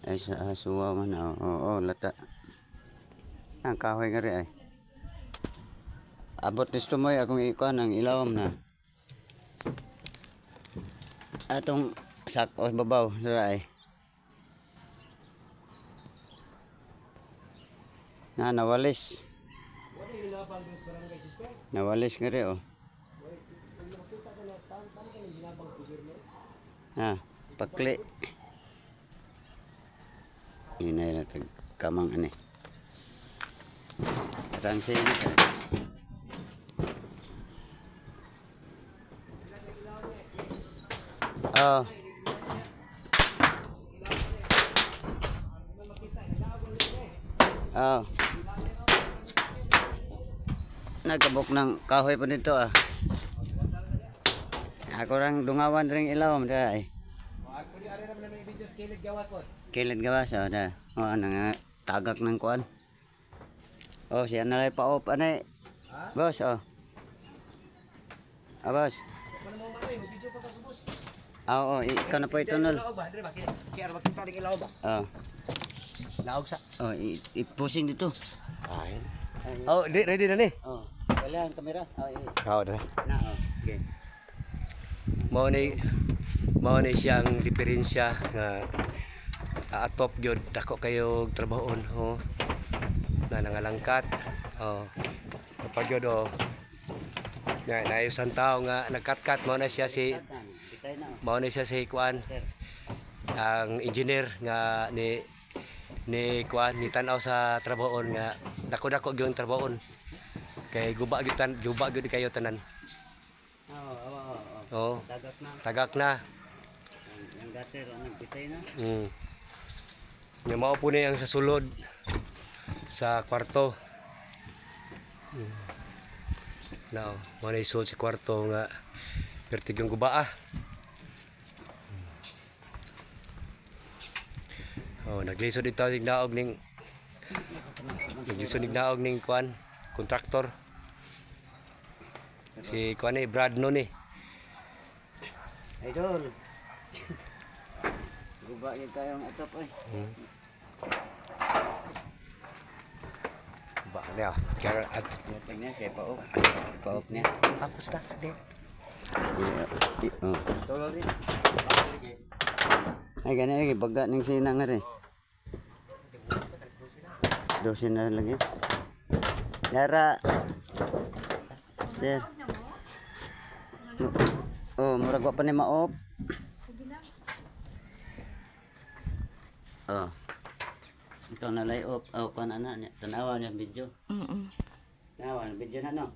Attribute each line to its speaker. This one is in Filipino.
Speaker 1: Ay sa suwa man. Oo, lata. Ang kahoy nga rin ay. Abot nisto mo akong ikuan ang ilawom na. Atong sako babaw dira ay. Nawalis. Nawalis nga rin oh. Pakli. Inay na kamang ani. Katang sini. Oh. Oh. Nagkabok ng kahoy pa nito ah. Ako rang dungawan ring ilawom dira ay. Kilid gawas oh da. Oh nang tagak ng kuan. Oh siya na lay pa-off anay. Boss oh. Boss. Oo, ikaw na po ito nol. Oh.
Speaker 2: Naog sa.
Speaker 1: Oh, i-pushing dito.
Speaker 2: Ay. Oh, ready na ni.
Speaker 1: Oh. Wala ang kamera.
Speaker 2: Kao na.
Speaker 1: Okay.
Speaker 2: Mao ni siyang diferensya nga atop gyud dako kayo trabahon ho. Na nangalangkat. Oh. Kapag gyud oh. Na isang tao nga nagkat-kat mao na siya si kuan ang engineer nga ni kuan ni tan-aw sa trabahon nga dako-dako gyud ang trabahon kay guba gyud kayo tanan. Oo. Tagak na.
Speaker 1: Ang gater nagbitay na.
Speaker 2: Nga mao po ni ang sa sulod sa kwarto. Now, mao ni sulod sa kwarto nga pertigyong guba ah. Oh, naglisod dito ning naog ning kuan kontraktor. Si kuan ni Brad no ni.
Speaker 1: Idol. Guba yun tayong atop ay.
Speaker 2: Guba niya. Kaya at
Speaker 1: tingnan siya pa-off. Pa-off niya.
Speaker 2: Tapos na sa
Speaker 1: Tolong rin. Ay ganyan lagi baga ning sinang nga rin. Dosin na lagi. Yara. Sir. Oh, murag wa pa ni ma-off. Oh. Ito na lay off. Oh, kana na. Tanawa niya video. Tanawa video na no.